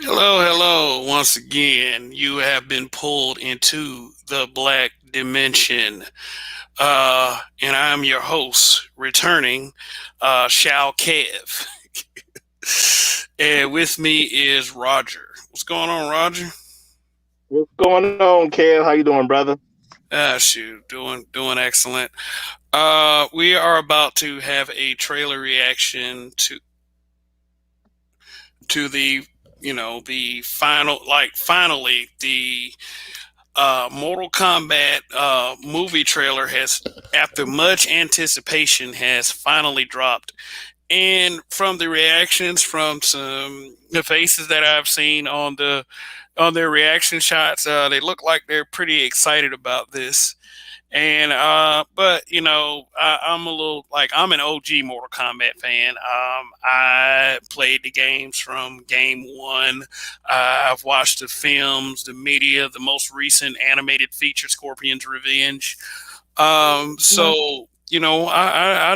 Hello, hello. Once again, you have been pulled into the black dimension. And I'm your host, returning, Shao Kev. And with me is Roger. What's going on, Roger? What's going on, Kev? How you doing, brother? Shoot, doing excellent. We are about to have a trailer reaction to the final, finally the Mortal Kombat movie trailer has, after much anticipation, has finally dropped. And from the reactions from some the faces that I've seen on their reaction shots, they look like they're pretty excited about this. And but I'm a little like I'm an OG Mortal Kombat fan. I played the games from game one. I've watched the films, the media, the most recent animated feature, Scorpion's Revenge. I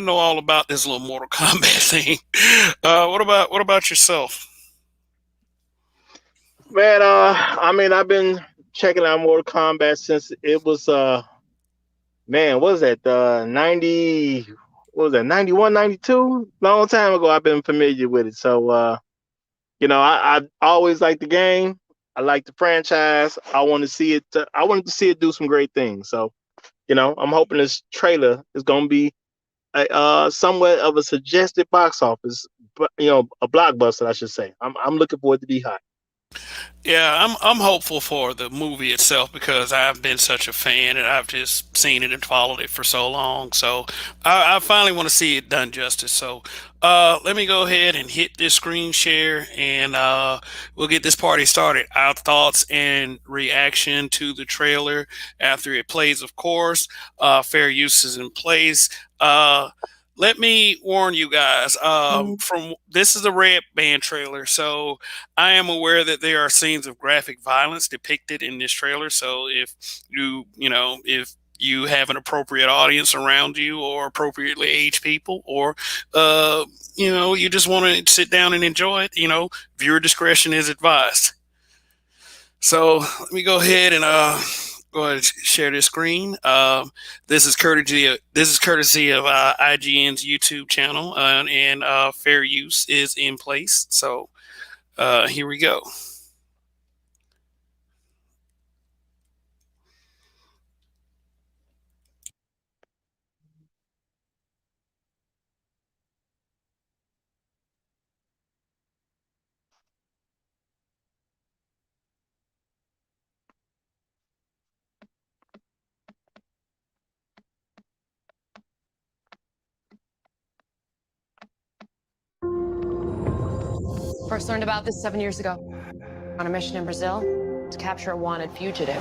know all about this little Mortal Kombat thing. What about yourself? Man, I've been checking out Mortal Kombat since it was man, what was that? 90, what was that? 91, 92? Long time ago. I've been familiar with it. So I always liked the game. I like the franchise. I want to see it. I wanted to see it do some great things. So I'm hoping this trailer is going to be somewhat of a suggested box office, but a blockbuster, I should say. I'm looking for it to be hot. Yeah, I'm hopeful for the movie itself because I've been such a fan and I've just seen it and followed it for so long. So I finally want to see it done justice. So let me go ahead and hit this screen share and we'll get this party started. Our thoughts and reaction to the trailer after it plays, of course. Fair use is in place. Let me warn you guys. From this is a Red Band trailer, so I am aware that there are scenes of graphic violence depicted in this trailer. So if you have an appropriate audience around you or appropriately aged people, or you just want to sit down and enjoy it, viewer discretion is advised. So let me go ahead and share this screen. This is courtesy of IGN's YouTube channel, and fair use is in place. So here we go. First learned about this 7 years ago on a mission in Brazil to capture a wanted fugitive.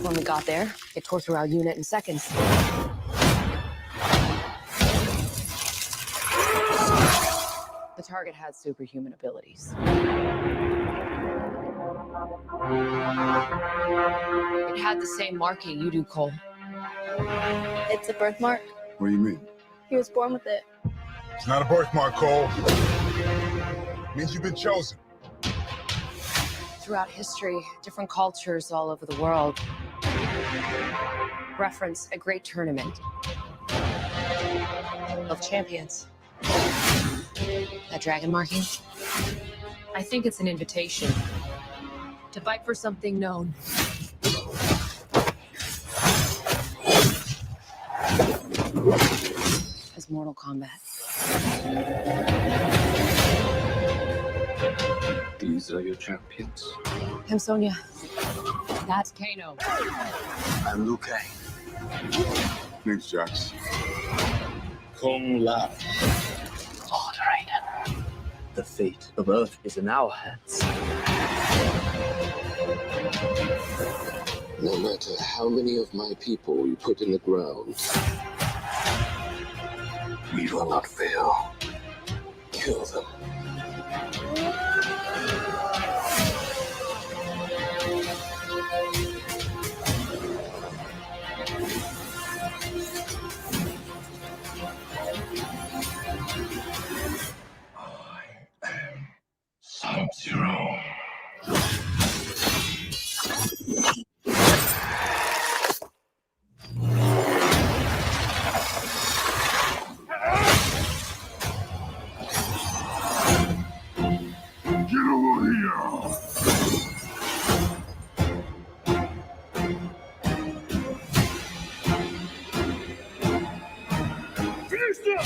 When we got there, it tore through our unit in seconds. The target had superhuman abilities. It had the same marking you do, Cole. It's a birthmark. What do you mean? He was born with it. It's not a birthmark, Cole. It means you've been chosen. Throughout history, different cultures all over the world reference a great tournament of champions. That dragon marking? I think it's an invitation to fight for something known. As Mortal Kombat. These are your champions. I'm Sonya. That's Kano. I'm Liu Kang. Thanks, Jax. Kung Lao. Lord Raiden. The fate of Earth is in our hands. No matter how many of my people we put in the ground, we will not fail. Kill them. I am Zero. Get over here! Finish them!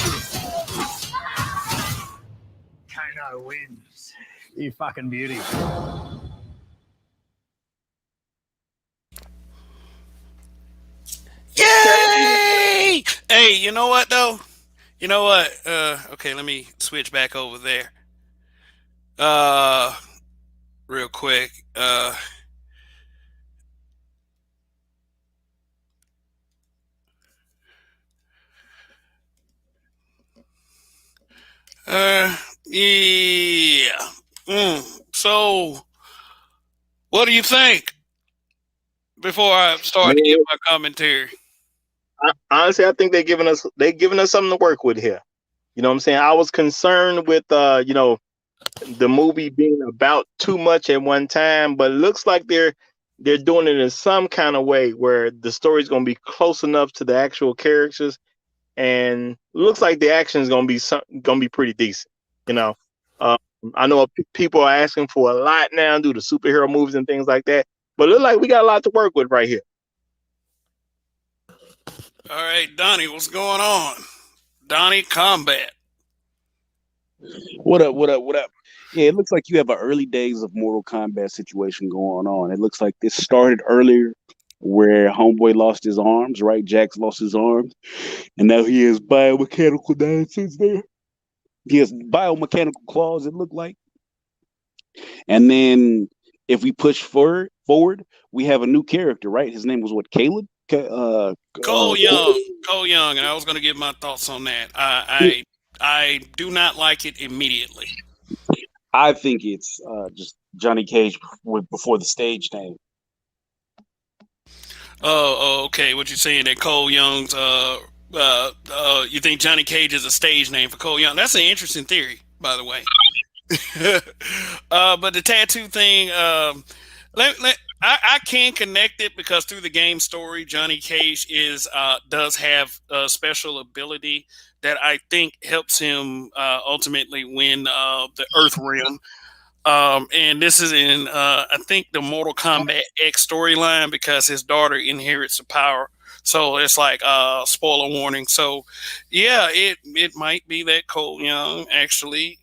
Kano wins. You fucking beauty. Yay! Hey, you know what though? You know what? Okay, let me switch back over there. Real quick. Yeah. So, what do you think? Before I start to Man, give my commentary. honestly, I think they're giving us something to work with here. You know what I'm saying? I was concerned with the movie being about too much at one time, but it looks like they're doing it in some kind of way where the story's going to be close enough to the actual characters, and looks like the action is going to be pretty decent. You know, uh, I know people are asking for a lot now due to superhero movies and things like that, but it looks like we got a lot to work with right here. All right, Donnie, what's going on? Donnie Combat. What up? What up? What up? Yeah, it looks like you have an early days of Mortal Kombat situation going on. It looks like this started earlier where Homeboy lost his arms, right? Jax lost his arms, and now he has biomechanical nonsense there. He has biomechanical claws, it looked like. And then if we push forward, we have a new character, right? His name was what, Caleb? Cole Young. Cole Young, and I was going to give my thoughts on that. I do not like it immediately. I think it's just Johnny Cage before the stage name. Oh, okay. What you're saying that Cole Young's you think Johnny Cage is a stage name for Cole Young? That's an interesting theory, by the way. But the tattoo thing, I can connect it because through the game story, Johnny Cage does have a special ability that I think helps him ultimately win the Earth Realm. And this is in I think the Mortal Kombat X storyline because his daughter inherits the power. So it's like spoiler warning. So yeah, it might be that Cole Young actually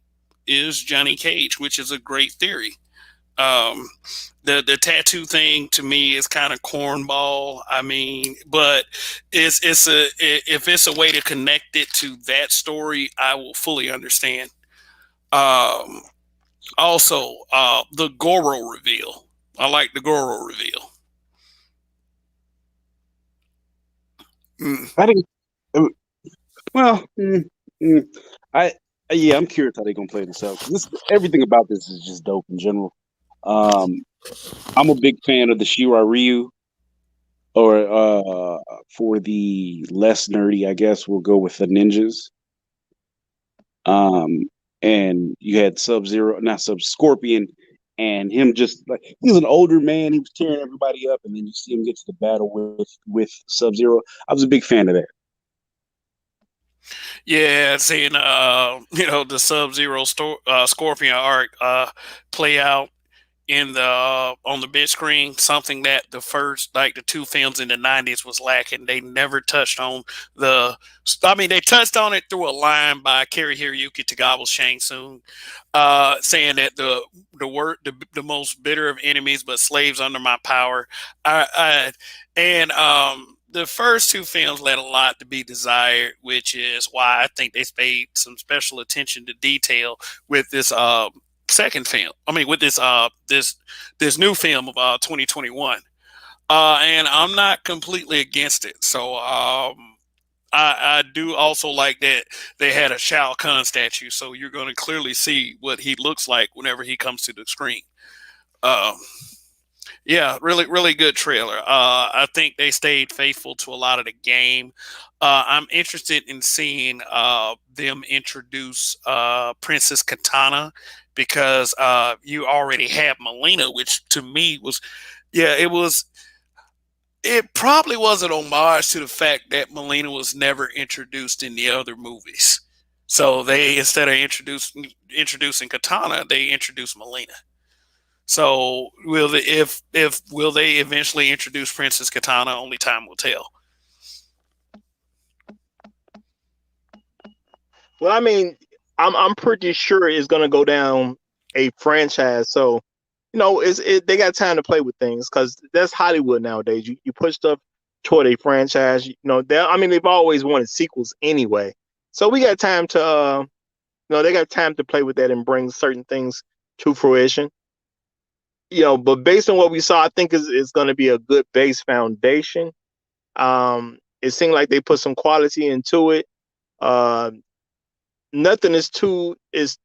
is Johnny Cage, which is a great theory. The tattoo thing to me is kind of cornball. I mean, but if it's a way to connect it to that story, I will fully understand. Also, the Goro reveal. I like the Goro reveal. I think, well, I yeah, I'm curious how they're gonna play this out. Everything about this is just dope in general. Um, I'm a big fan of the Shirai Ryu, or for the less nerdy, I guess we'll go with the ninjas. Um, and you had Sub-Zero, not Scorpion, and him just like he was an older man. He was tearing everybody up, and then you see him get to the battle with Sub-Zero. I was a big fan of that. Yeah, seeing the Sub-Zero Scorpion arc play out in the on the big screen, something that the two films in the 90s was lacking. They never touched on they touched on it through a line by Cary Hiroyuki Tagawa's Shang Tsung, saying that the most bitter of enemies but slaves under my power. The first two films left a lot to be desired, which is why I think they paid some special attention to detail with this second film. I mean, with this new film of 2021, and I'm not completely against it. So I do also like that they had a Shao Kahn statue, so you're going to clearly see what he looks like whenever he comes to the screen. Um, Yeah, really, really good trailer. I think they stayed faithful to a lot of the game. I'm interested in seeing them introduce Princess Katana because you already have Melina, which to me was, yeah, it was. It probably was an homage to the fact that Melina was never introduced in the other movies. So they instead of introducing Katana, they introduced Melina. So will they eventually introduce Princess Katana? Only time will tell. Well, I mean, I'm pretty sure it's gonna go down a franchise. So, they got time to play with things because that's Hollywood nowadays. You put stuff toward a franchise. I mean, they've always wanted sequels anyway. So we got time to, they got time to play with that and bring certain things to fruition. But based on what we saw, I think it's going to be a good base foundation. It seemed like they put some quality into it. Uh, Nothing is too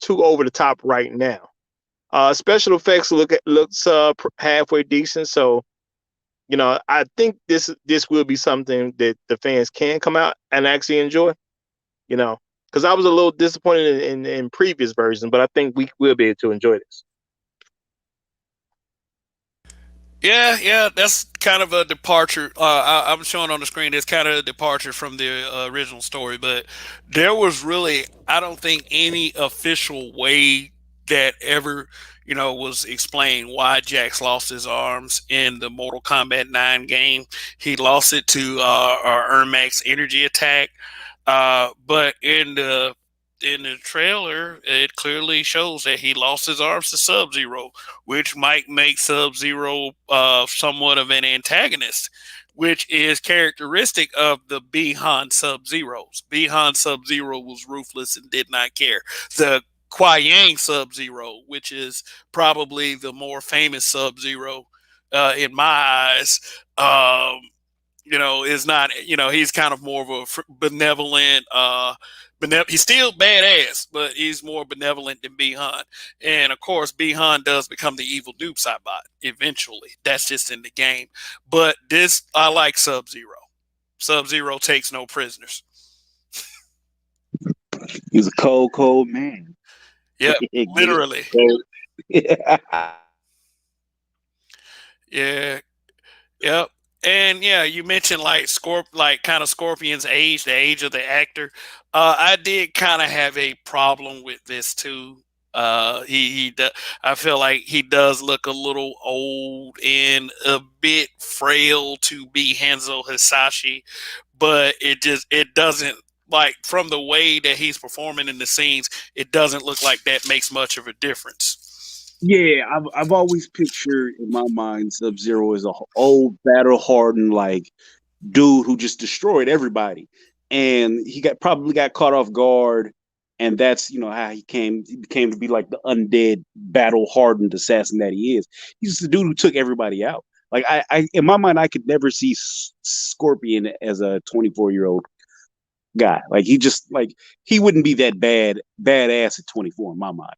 over the top right now. Special effects looks halfway decent. So I think this will be something that the fans can come out and actually enjoy. Because I was a little disappointed in previous versions, but I think we will be able to enjoy this. Yeah, yeah, that's kind of a departure. I'm showing on the screen. It's kind of a departure from the original story, but there was really, I don't think, any official way that ever, was explained why Jax lost his arms in the Mortal Kombat 9 game. He lost it to Ermac's energy attack, but in the trailer, it clearly shows that he lost his arms to Sub Zero, which might make Sub Zero somewhat of an antagonist, which is characteristic of the Bihan Sub Zeros. Bihan Sub Zero was ruthless and did not care. The Kuai Yang Sub Zero, which is probably the more famous Sub Zero in my eyes, is not, he's kind of more of a benevolent, he's still badass, but he's more benevolent than Bihan. And of course, Bihan does become the evil Noob Saibot eventually. That's just in the game. But I like Sub Zero. Sub Zero takes no prisoners. He's a cold, cold man. Yeah, literally. Yeah. Yeah. Yep. And yeah, you mentioned like kind of Scorpion's age, the age of the actor. I did kind of have a problem with this too. I feel like he does look a little old and a bit frail to be Hanzo Hisashi, but it doesn't, like, from the way that he's performing in the scenes, it doesn't look like that makes much of a difference. Yeah, I've always pictured in my mind Sub Zero as a old battle hardened like dude who just destroyed everybody, and he probably got caught off guard, and that's how he became to be like the undead battle hardened assassin that he is. He's just a dude who took everybody out. Like I in my mind, I could never see Scorpion as a 24-year-old guy. Like he wouldn't be that badass at 24 in my mind.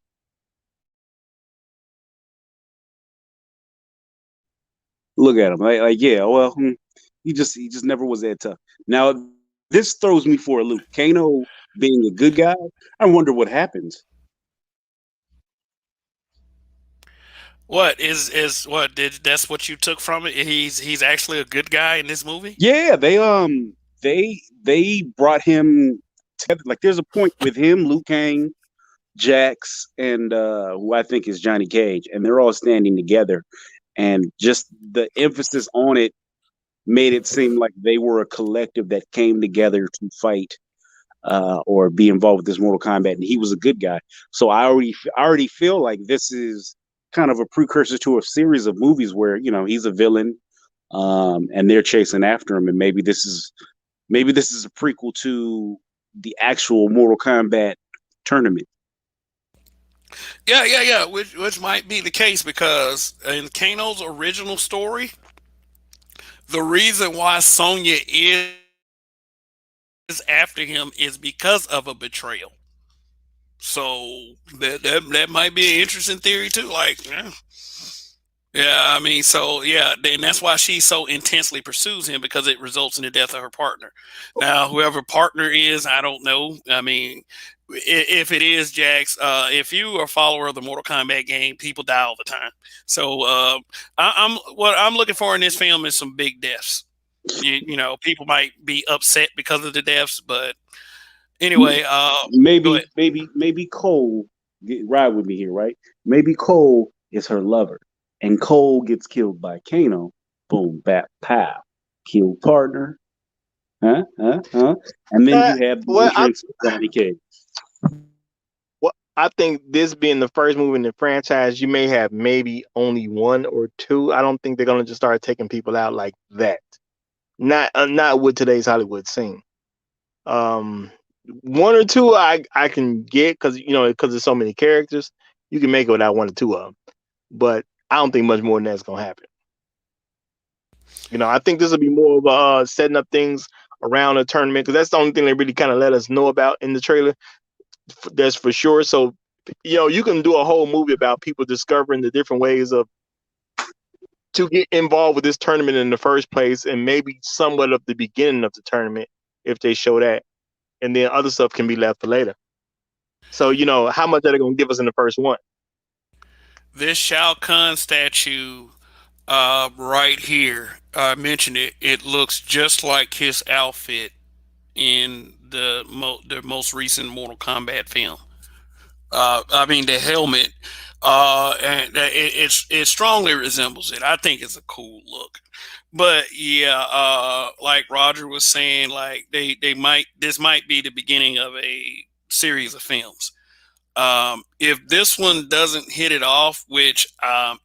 Look at him, yeah. Well, he just never was that tough. Now this throws me for a loop. Kano being a good guy, I wonder what happens. What what did that's what you took from it? He's actually a good guy in this movie. Yeah, they brought him together. Like there's a point with him, Liu Kang, Jax, and who I think is Johnny Cage, and they're all standing together. And just the emphasis on it made it seem like they were a collective that came together to fight or be involved with this Mortal Kombat, and he was a good guy. So I already feel like this is kind of a precursor to a series of movies where he's a villain, and they're chasing after him, and maybe this is a prequel to the actual Mortal Kombat tournament. Yeah. Which might be the case because in Kano's original story, the reason why Sonya is after him is because of a betrayal. So that might be an interesting theory too. Like, Yeah, I mean, so yeah, then that's why she so intensely pursues him because it results in the death of her partner. Now, whoever partner is, I don't know. I mean, if it is Jax, if you are a follower of the Mortal Kombat game, people die all the time. So I'm what I'm looking for in this film is some big deaths. You know, people might be upset because of the deaths, but anyway, go ahead. Maybe Cole ride with me here, right? Maybe Cole is her lover, and Cole gets killed by Kano. Boom, bap, pow, kill partner, huh? And then Uh, you have the well, I entrance of Johnny Cage. well, I think this being the first movie in the franchise, you may have maybe only one or two. I don't think they're gonna just start taking people out like that. Not with today's Hollywood scene. Um, One or two I can get because because there's so many characters, you can make it without one or two of them. But I don't think much more than that's gonna happen. I think this will be more of setting up things around a tournament because that's the only thing they really kind of let us know about in the trailer. That's for sure. So, you can do a whole movie about people discovering the different ways of to get involved with this tournament in the first place, and maybe somewhat of the beginning of the tournament if they show that, and then other stuff can be left for later. So, how much are they going to give us in the first one? This Shao Kahn statue right here, I mentioned it. It looks just like his outfit in the most recent Mortal Kombat film. I mean the helmet, and it strongly resembles it. I think it's a cool look. But yeah, like Roger was saying, like they might this might be the beginning of a series of films. If this one doesn't hit it off, which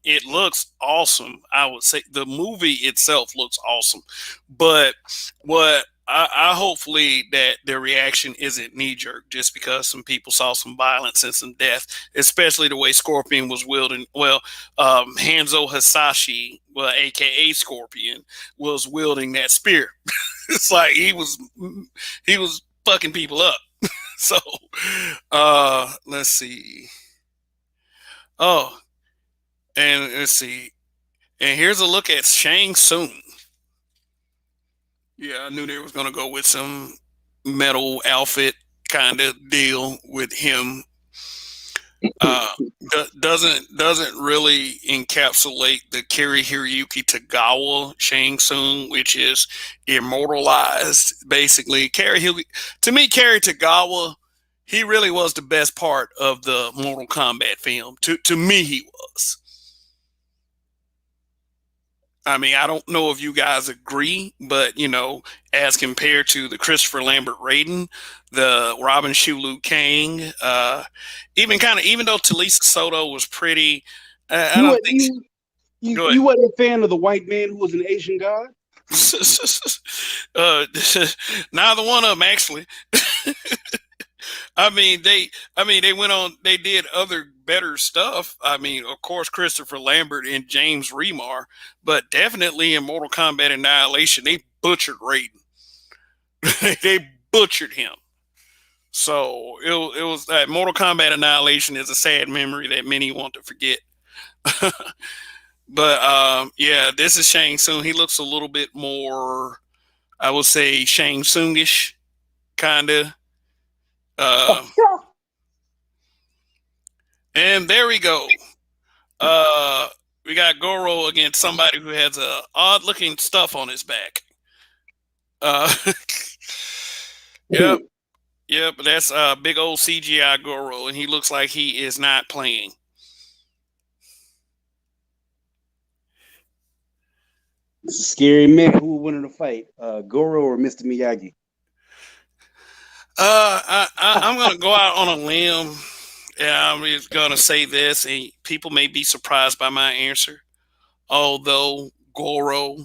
it looks awesome, I would say the movie itself looks awesome. But what I hopefully that their reaction isn't knee jerk just because some people saw some violence and some death, especially the way Scorpion was wielding. Well, Hanzo Hasashi, well, aka Scorpion, was wielding that spear. It's like he was fucking people up. So, let's see. Oh, and let's see. And here's a look at Shang Tsung. Yeah, I knew they was gonna go with some metal outfit kind of deal with him. Uh, doesn't really encapsulate the Kari Hiroyuki Tagawa Shang Tsung, which is immortalized. Basically, to me, Kari Tagawa, he really was the best part of the Mortal Kombat film. To me, he was. I mean, I don't know if you guys agree, but as compared to the Christopher Lambert Raiden, the Robin Shulu Kang, even though Talisa Soto was pretty, I You don't what think. Go ahead. you wasn't a fan of the white man who was an Asian god? uh, Neither one of them actually. I mean, they went on. They did other better stuff. I mean, of course, Christopher Lambert and James Remar, but definitely in Mortal Kombat Annihilation, they butchered Raiden. They butchered him. So it was that Mortal Kombat Annihilation is a sad memory that many want to forget. But yeah, this is Shang Tsung. He looks a little bit more, I would say, Shang Tsungish, kind of. Uh, and there we go. Uh, we got Goro against somebody who has a odd looking stuff on his back. Uh, yep, yep. That's a big old CGI Goro, and he looks like he is not playing. Scary man. Who would win in a fight, Goro or Mr. Miyagi? I'm gonna go out on a limb. Yeah, I'm just gonna say this, and people may be surprised by my answer. Although Goro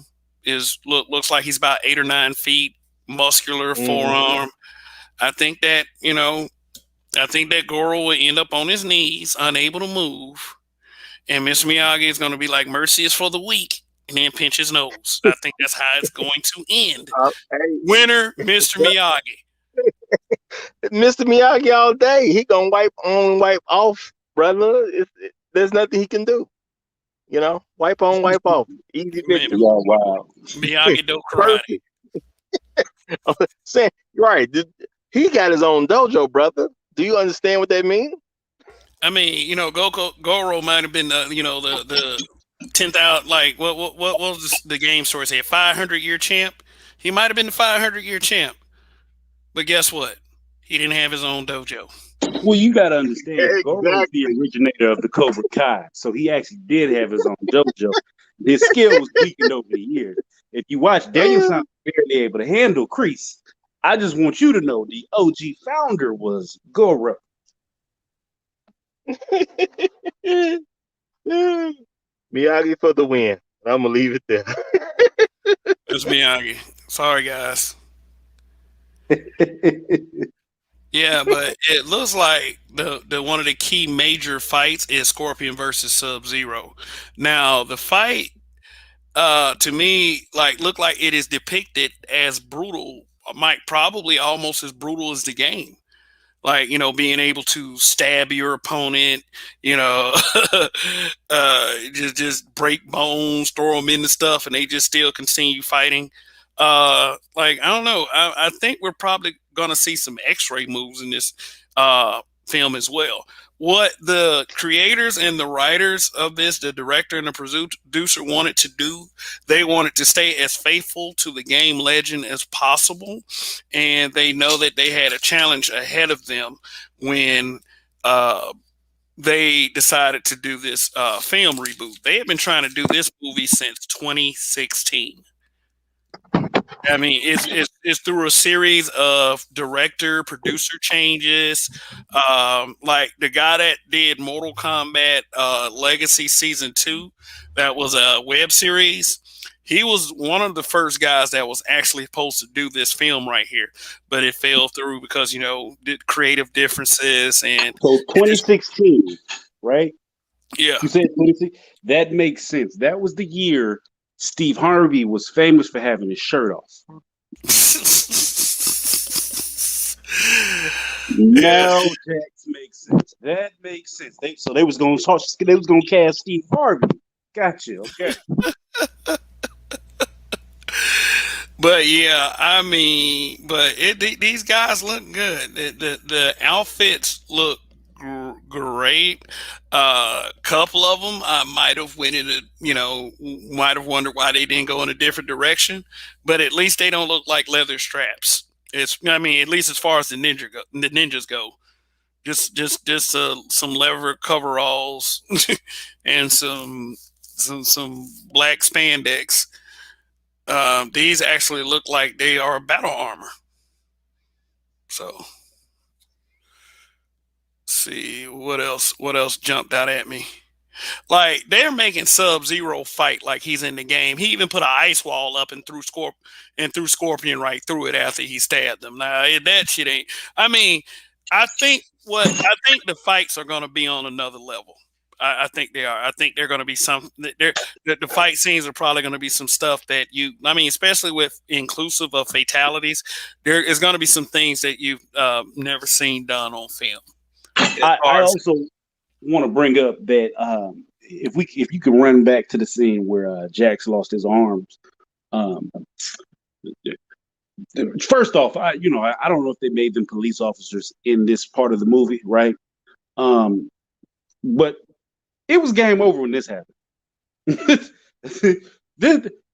looks like he's about 8 or 9 feet, muscular forearm. I think that Goro will end up on his knees, unable to move, and Mr. Miyagi is going to be like, "Mercy is for the weak," and then pinch his nose. I think that's how it's going to end. Hey, Winner, Mr. Miyagi. Mr. Miyagi all day. He gonna wipe on, wipe off, brother. There's nothing he can do. You know, wipe on, wipe off, easy Man, victory. Yeah, wow. Miyagi Do karate. Perfect. Say, right? He got his own dojo, brother. Do you understand what that means? I mean, Goro might have been the 10,000, like what was the game story say? 500-year champ. He might have been the 500-year champ, but guess what? He didn't have his own dojo. Well, you got to understand, Goro's the Exactly. originator of the Cobra Kai, so he actually did have his own dojo. His skill was weakened over the years. If you watch, Danielson barely able to handle Kreese. I just want you to know the OG founder was Goro. Miyagi for the win. I'm gonna leave it there. It's Miyagi. Sorry, guys. Yeah, but it looks like the one of the key major fights is Scorpion versus Sub-Zero. Now, the fight to me looked like it is depicted as brutal, might probably almost as brutal as the game. Like, being able to stab your opponent, just break bones, throw them into stuff, and they just still continue fighting. I don't know. I think we're probably gonna see some X-ray moves in this film as well. What the creators and the writers of this, the director and the producer, wanted to do, they wanted to stay as faithful to the game legend as possible, and they know that they had a challenge ahead of them when they decided to do this film reboot. They have been trying to do this movie since 2016. I mean, it's through a series of director, producer changes. Like the guy that did Mortal Kombat Legacy Season 2, that was a web series. He was one of the first guys that was actually supposed to do this film right here, but it fell through because, creative differences and So 2016, right? yeah. You said 2016? That makes sense. That was the year Steve Harvey was famous for having his shirt off. Now that makes sense. That makes sense. They was gonna cast Steve Harvey. Gotcha. Okay. But yeah, I mean, these guys look good. The outfits look great. Couple of them I might have might have wondered why they didn't go in a different direction, but at least they don't look like leather straps. I mean, at least as far as the ninjas go, just some leather coveralls and some black spandex. These actually look like they are battle armor. So, see what else jumped out at me. Like, they're making Sub-Zero fight like he's in the game. He even put an ice wall up and threw Scorpion right through it after he stabbed them. Now that shit ain't. I mean, I think the fights are going to be on another level. I think they are. I think they're going to be the fight scenes are probably going to be some stuff that I mean, especially with inclusive of fatalities, there is going to be some things that you've never seen done on film. I also want to bring up that if you can run back to the scene where Jax lost his arms. First off, I don't know if they made them police officers in this part of the movie, right? But it was game over when this happened.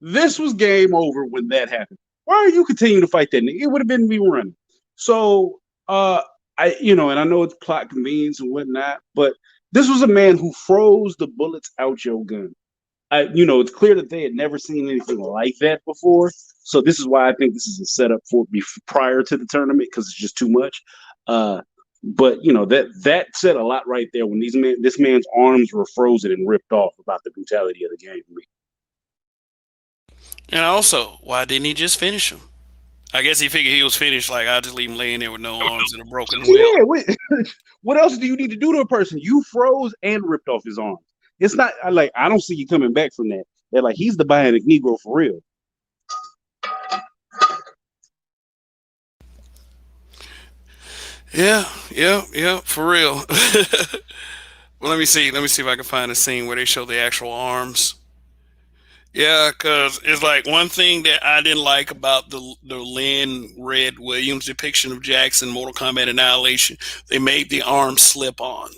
this was game over when that happened. Why are you continuing to fight that nigga? It would have been me running. So, and I know it's plot convenience and whatnot, but this was a man who froze the bullets out your gun. It's clear that they had never seen anything like that before. So this is why I think this is a setup for prior to the tournament, because it's just too much. But that said a lot right there when this man's arms were frozen and ripped off about the brutality of the game. And also, why didn't he just finish him? I guess he figured he was finished. Like, I'll just leave him laying there with no arms and a broken will. Yeah, what else do you need to do to a person? You froze and ripped off his arms. It's not like I don't see you coming back from that. They're like, he's the bionic Negro for real. Yeah, for real. Well, let me see. Let me see if I can find a scene where they show the actual arms. Yeah, because it's like one thing that I didn't like about the Lynn Red Williams depiction of Jackson Mortal Kombat Annihilation. They made the arms slip on.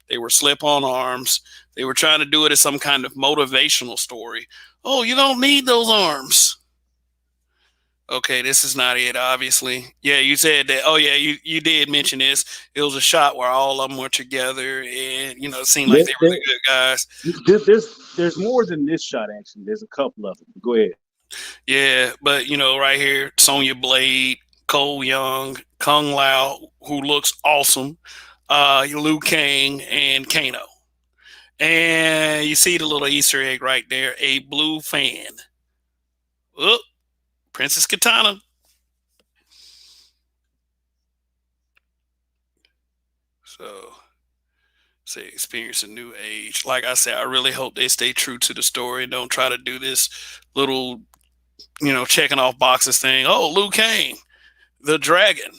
They were slip on arms. They were trying to do it as some kind of motivational story. Oh, you don't need those arms. Okay, this is not it, obviously. Yeah, you said that. Oh, yeah, you did mention this. It was a shot where all of them were together, and it seemed like There, they were there, the good guys. there's more than this shot. Actually, there's a couple of them. Go ahead. Yeah, but right here, Sonya Blade, Cole Young, Kung Lao, who looks awesome, Liu Kang, and Kano. And you see the little Easter egg right there, a blue fan. Oh, Princess Katana. So, say experience a new age. Like I said, I really hope they stay true to the story and don't try to do this little, checking off boxes thing. Oh, Liu Kang, the dragon.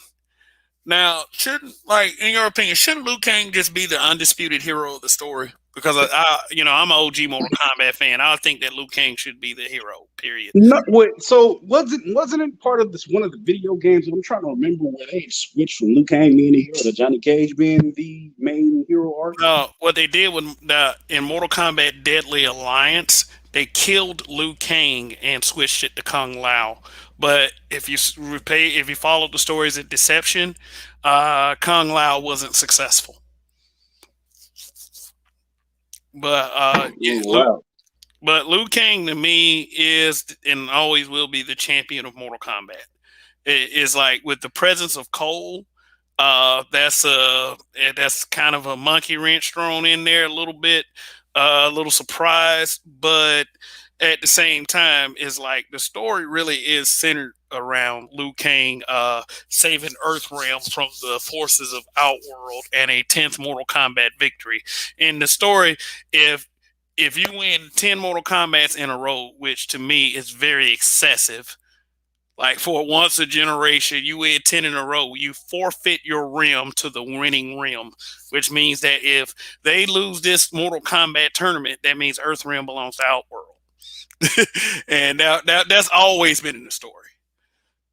Now, shouldn't, like, in your opinion, shouldn't Liu Kang just be the undisputed hero of the story? Because I'm an OG Mortal Kombat fan. I think that Liu Kang should be the hero. Period. No, wait, so wasn't it part of this one of the video games? I'm trying to remember where they switched from Liu Kang being the hero to Johnny Cage being the main hero arc. What they did with in Mortal Kombat Deadly Alliance, they killed Liu Kang and switched it to Kung Lao. But if you follow the stories of Deception, Kung Lao wasn't successful. But Wow. but Liu Kang to me is and always will be the champion of Mortal Kombat. It is like with the presence of Cole, that's kind of a monkey wrench thrown in there a little bit, a little surprise, but at the same time, is like the story really is centered around Liu Kang saving Earthrealm from the forces of Outworld and a 10th Mortal Kombat victory. In the story, if you win 10 Mortal Kombats in a row, which to me is very excessive, like for once a generation, you win 10 in a row, you forfeit your realm to the winning realm, which means that if they lose this Mortal Kombat tournament, that means Earthrealm belongs to Outworld. And that's always been in the story.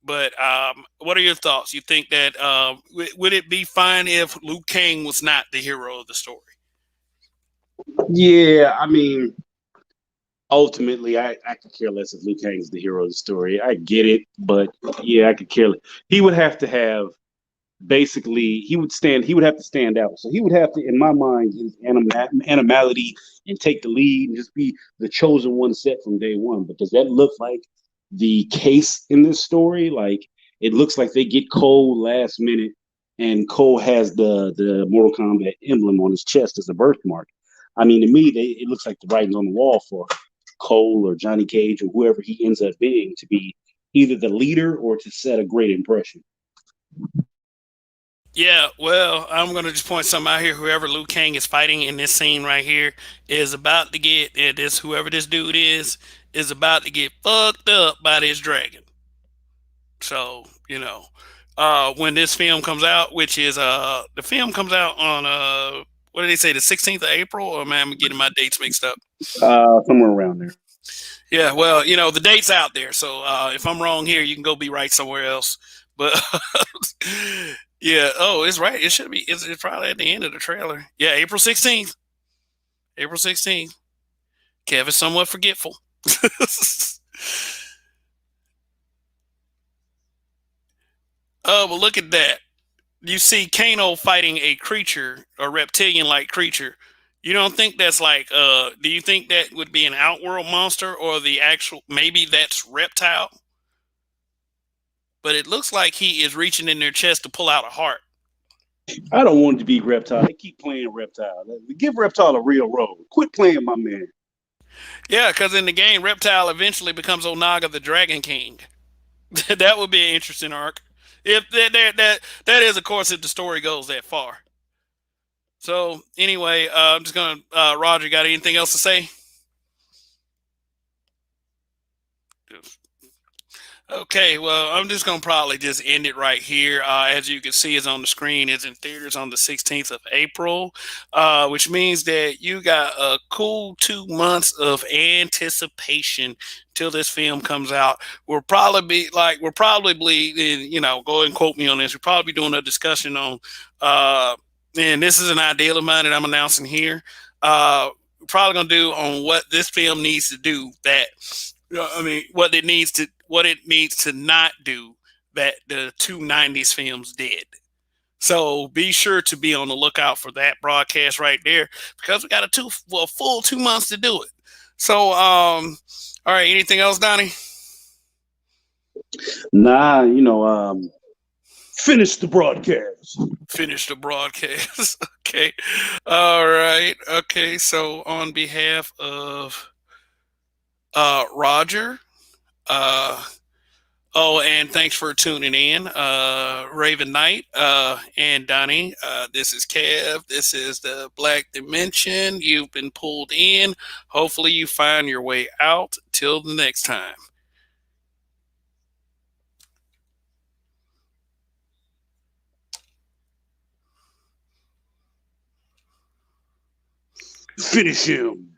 But what are your thoughts? You think that would it be fine if Liu Kang was not the hero of the story? Yeah, I mean, ultimately, I could care less if Liu Kang's the hero of the story. I get it, but yeah, I could care less. He would have to have basically he would have to stand out. So he would have to, in my mind, use animality and take the lead and just be the chosen one set from day one. But does that look like the case in this story? Like it looks like they get Cole last minute, and Cole has the Mortal Kombat emblem on his chest as a birthmark. I mean, to me, it looks like the writing's on the wall for Cole or Johnny Cage or whoever he ends up being to be either the leader or to set a great impression. Yeah, well, I'm going to just point something out here. Whoever Liu Kang is fighting in this scene right here is about to get whoever this dude is about to get fucked up by this dragon. So, when this film comes out, which is the film comes out on what did they say, the 16th of April? Or man, I'm getting my dates mixed up. Somewhere around there. Yeah, well, the date's out there. So if I'm wrong here, you can go be right somewhere else. But yeah, oh, it's right. It should be. It's probably at the end of the trailer. Yeah, April 16th. April 16th. Kevin's somewhat forgetful. Oh, but look at that. You see Kano fighting a creature, a reptilian-like creature. You don't think that's like, do you think that would be an Outworld monster or the actual, maybe that's Reptile? But it looks like he is reaching in their chest to pull out a heart. I don't want it to be Reptile. They keep playing Reptile. Give Reptile a real role. Quit playing my man. Yeah, because in the game, Reptile eventually becomes Onaga the Dragon King. That would be an interesting arc. If that is, of course, if the story goes that far. So anyway, I'm just gonna. Roger, got anything else to say? Okay, well, I'm just gonna probably just end it right here. As you can see, it's on the screen. It's in theaters on the 16th of April, which means that you got a cool 2 months of anticipation till this film comes out. We're probably, go ahead and quote me on this. We'll probably be doing a discussion on, and this is an ideal of mine that I'm announcing here. We're probably gonna do on what this film needs to do that I mean, what it needs to not do that the two '90s films did. So be sure to be on the lookout for that broadcast right there because we got a full 2 months to do it. So, all right, anything else, Donnie? Nah, finish the broadcast. Finish the broadcast. Okay. All right. Okay. So on behalf of Roger, uh, oh, and thanks for tuning in, Raven Knight and Donnie. This is Kev. This is the Black Dimension. You've been pulled in. Hopefully, you find your way out. Till the next time. Finish him.